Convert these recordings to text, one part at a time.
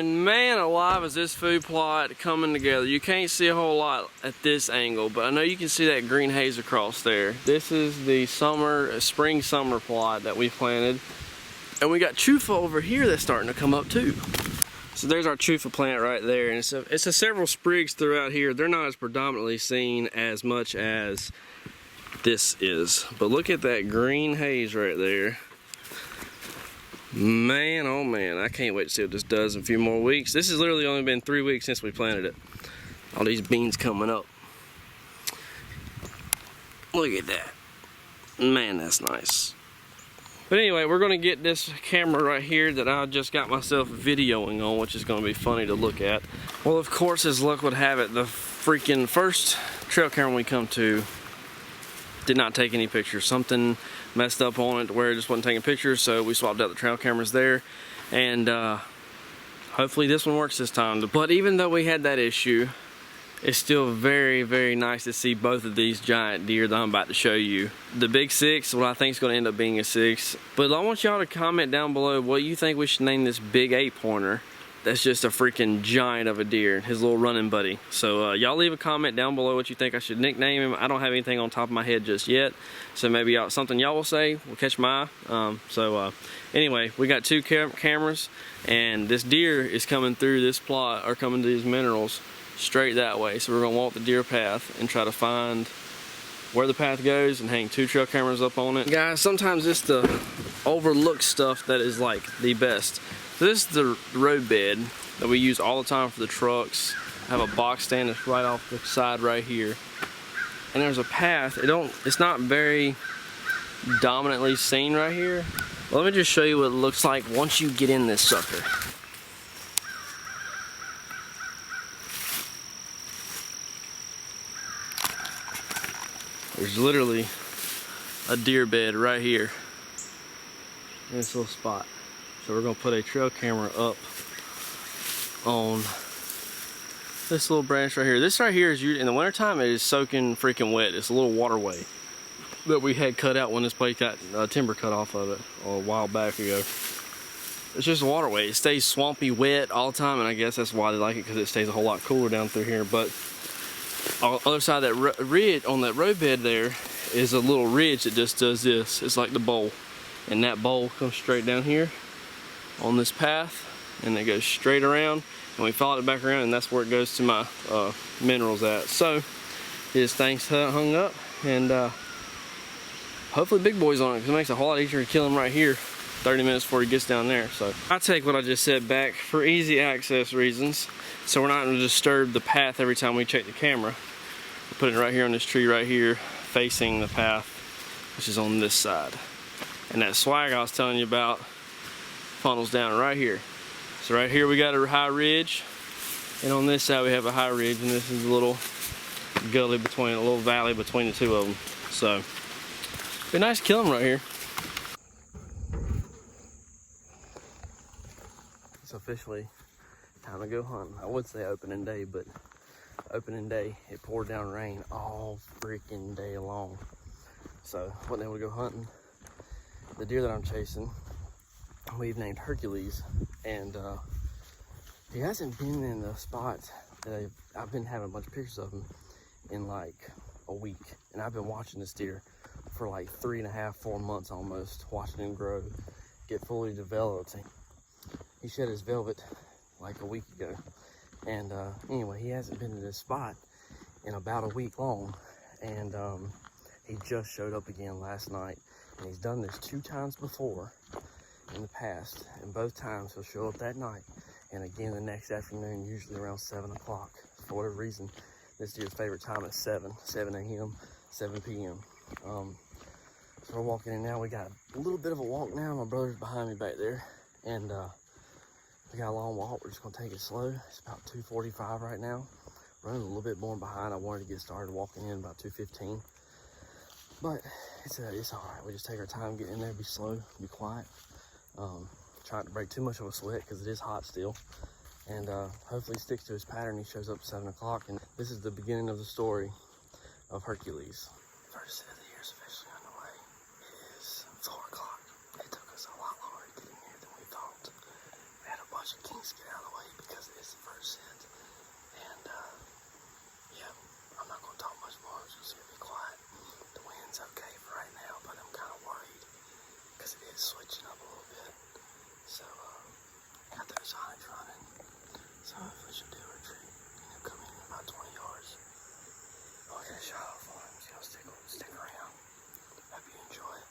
And man alive, is this food plot coming together. You can't see a whole lot at this angle, but I know you can see that green haze across there. This is the spring summer plot that we planted. And we got chufa over here that's starting to come up too. So there's our chufa plant right there, and it's a several sprigs throughout here. They're not as predominantly seen as much as this is. But look at that green haze right there. Man, oh man, I can't wait to see what this does in a few more weeks. This has literally only been 3 weeks since we planted it. All these beans coming up. Look at that. Man, that's nice. But anyway, we're gonna get this camera right here that I just got myself videoing on, which is gonna be funny to look at. Well, of course, as luck would have it, the freaking first trail camera we come to did not take any pictures. Something messed up on it to where it just wasn't taking pictures, so we swapped out the trail cameras there, and hopefully this one works this time. But even though we had that issue, it's still very, very nice to see both of these giant deer that I'm about to show you. The big 6, what I think is going to end up being a 6, but I want y'all to comment down below what you think we should name this big 8-pointer. That's just a freaking giant of a deer, his little running buddy. So y'all leave a comment down below what you think I should nickname him. I don't have anything on top of my head just yet, so maybe something y'all will say will catch my eye. Anyway, we got 2 cameras, and this deer is coming through this plot, or coming to these minerals straight that way. So we're gonna walk the deer path and try to find where the path goes and hang 2 trail cameras up on it. Guys, sometimes it's the overlooked stuff that is like the best. So this is the road bed that we use all the time for the trucks. I have a box stand that's right off the side right here. And there's a path. It's not very dominantly seen right here. Let me just show you what it looks like once you get in this sucker. There's literally a deer bed right here in this little spot. So we're gonna put a trail camera up on this little branch right here. This right here is, in the wintertime, it is soaking freaking wet. It's a little waterway that we had cut out when this place got timber cut off of it a while back ago. It's just a waterway. It stays swampy wet all the time, and I guess that's why they like it, because it stays a whole lot cooler down through here. But on the other side of that ridge, on that road bed there, is a little ridge that just does this. It's like the bowl, and that bowl comes straight down here on this path, and it goes straight around, and we followed it back around, and that's where it goes to my minerals at. So this thing's hung up, and hopefully big boy's on it, because it makes it a whole lot easier to kill him right here 30 minutes before he gets down there. So I take what I just said back for easy access reasons, so we're not going to disturb the path every time we check the camera. We're putting it right here on this tree right here, facing the path, which is on this side. And that swag I was telling you about funnels down right here. So right here we got a high ridge, and on this side we have a high ridge, and this is a little gully between, a little valley between the 2 of them. So be nice to kill them right here. It's officially time to go hunting. I would say opening day, but opening day it poured down rain all freaking day long, so wasn't able to go hunting. The deer that I'm chasing, we've named Hercules, and he hasn't been in the spots that I've been having a bunch of pictures of him in like a week, and I've been watching this deer for like 3.5, 4 months almost, watching him grow, get fully developed. He shed his velvet like a week ago, and anyway, he hasn't been in this spot in about a week long, and he just showed up again last night, and he's done this 2 times before in the past, and both times he'll show up that night and again the next afternoon, usually around 7 o'clock. For whatever reason, this deer's favorite time is 7 a.m., 7 p.m. So we're walking in now. We got a little bit of a walk now. My brother's behind me back there, and we got a long walk. We're just gonna take it slow. It's about 2:45 right now. Running a little bit more behind. I wanted to get started walking in about 2:15, but it's all right. We just take our time, get in there, be slow, be quiet. Trying to break too much of a sweat because it is hot still, and hopefully he sticks to his pattern. He shows up at 7 o'clock, and this is the beginning of the story of Hercules. First set of the year is officially underway. It is 4 o'clock. It took us a lot longer to get in here than we thought. We had a bunch of kinks get out of the way, That's the first scent. And yeah, I'm not gonna talk much more. I'm just gonna be quiet. The wind's okay for right now, but I'm kind of worried because it is switching up a little bit. So got those hinds running. So if we should do a retreat, come in about 20 yards. I'll get a shot off on him. So y'all stick around. Hope you enjoy it.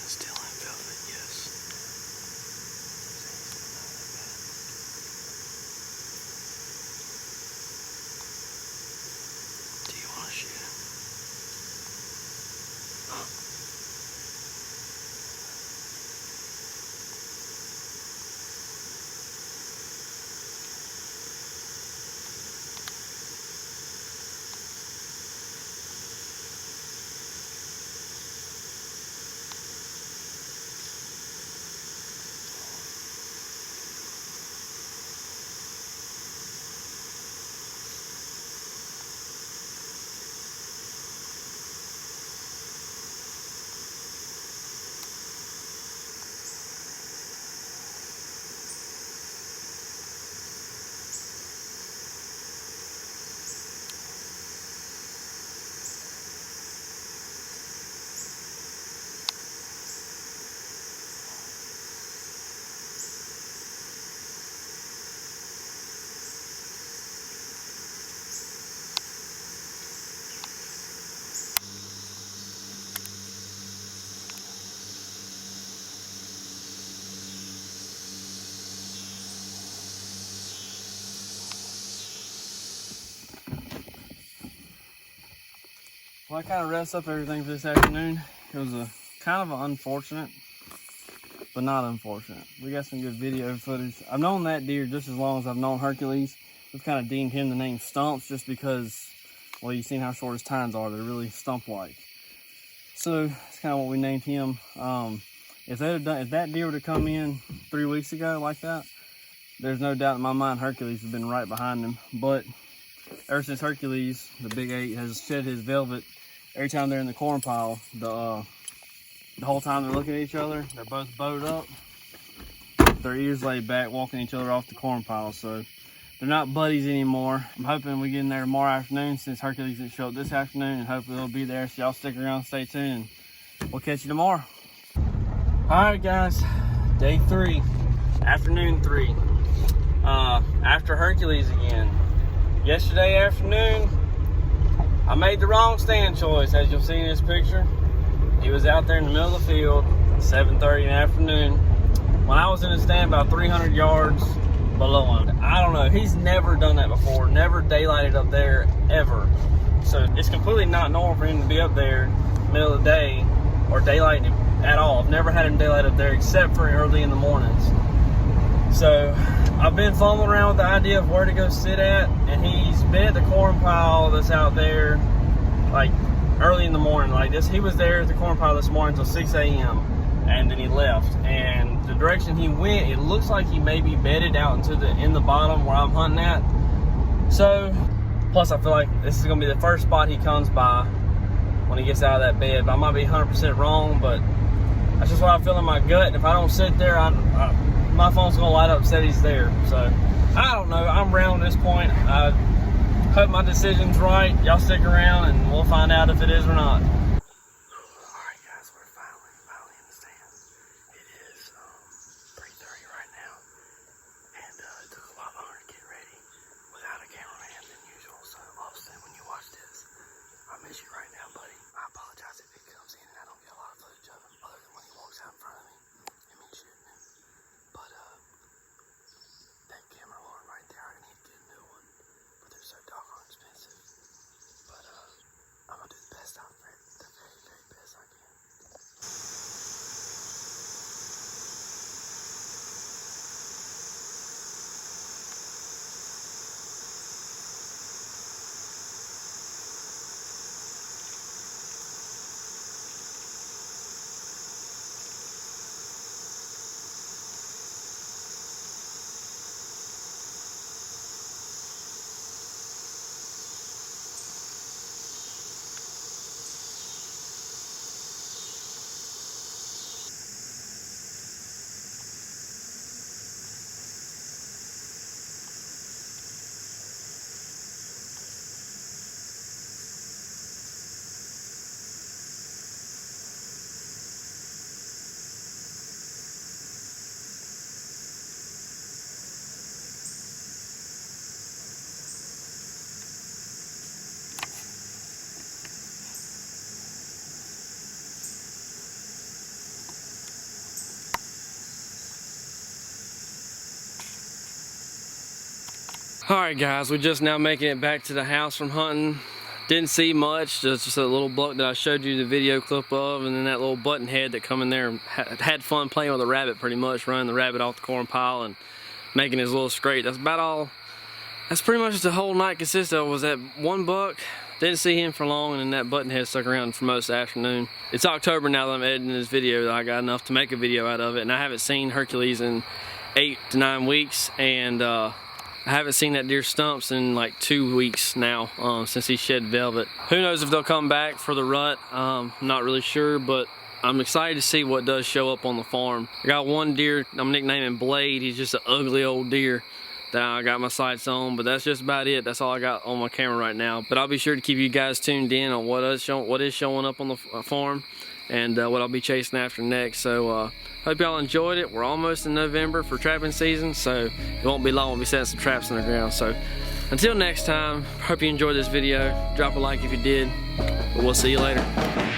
Still in velvet, yes. Do you want to shoot him? Well, that kind of wraps up everything for this afternoon. It was a kind of unfortunate, but not unfortunate. We got some good video footage. I've known that deer just as long as I've known Hercules. We've kind of deemed him the name Stumps just because, well, you've seen how short his tines are. They're really stump-like. So it's kind of what we named him. If that deer would have come in 3 weeks ago like that, there's no doubt in my mind Hercules has been right behind him. But ever since Hercules, the big 8, has shed his velvet, every time they're in the corn pile, the whole time they're looking at each other, they're both bowed up, their ears laid back, walking each other off the corn pile. So they're not buddies anymore. I'm hoping we get in there tomorrow afternoon since Hercules didn't show up this afternoon, and hopefully they'll be there. So y'all stick around, stay tuned, and we'll catch you tomorrow. All right, guys, day 3, afternoon 3. After Hercules again. Yesterday afternoon, I made the wrong stand choice, as you'll see in this picture. He was out there in the middle of the field, 7:30 in the afternoon, when I was in a stand about 300 yards below him. I don't know, he's never done that before, never daylighted up there, ever. So it's completely not normal for him to be up there, middle of the day, or daylighting him at all. I've never had him daylight up there except for early in the mornings. So I've been fumbling around with the idea of where to go sit at, and he's been at the corn pile that's out there like early in the morning like this. He was there at the corn pile this morning until 6 a.m. and then he left, and the direction he went, it looks like he may be bedded out in the bottom where I'm hunting at. So plus I feel like this is gonna be the first spot he comes by when he gets out of that bed, but I might be 100% wrong, but I That's just what I feel in my gut. And if I don't sit there, my phone's gonna light up said he's there. So I don't know. I'm around at this point. I hope my decision's right. Y'all stick around and we'll find out if it is or not. Alright guys, we're finally in the stand. It is 3:30 right now. And it took a lot longer to get ready without a cameraman than usual. So Austin, when you watch this, I miss you right now, buddy. I apologize if it comes in and I don't get a lot of footage of him other than when he walks out in front of me and me shooting him. But that camera horn right there, I need to get a new one. But they're so doggone expensive. But I'm gonna do the best out of it, the very, very best I can. Alright guys, we're just now making it back to the house from hunting. Didn't see much, just a little buck that I showed you the video clip of, and then that little button head that come in there and had fun playing with the rabbit pretty much, running the rabbit off the corn pile and making his little scrape. That's about all. That's pretty much the whole night consisted of, was that one buck. Didn't see him for long, and then that button head stuck around for most of the afternoon. It's October now that I'm editing this video, that I got enough to make a video out of it, and I haven't seen Hercules in 8 to 9 weeks, and I haven't seen that deer stumps in like 2 weeks now, since he shed velvet. Who knows if they'll come back for the rut? I'm not really sure, but I'm excited to see what does show up on the farm. I got one deer I'm nicknaming Blade. He's just an ugly old deer that I got my sights on, but that's just about it. That's all I got on my camera right now. But I'll be sure to keep you guys tuned in on what is showing up on the farm and what I'll be chasing after next. So hope y'all enjoyed it. We're almost in November for trapping season, so it won't be long. We'll be setting some traps in the ground. So until next time, hope you enjoyed this video. Drop a like if you did, but we'll see you later.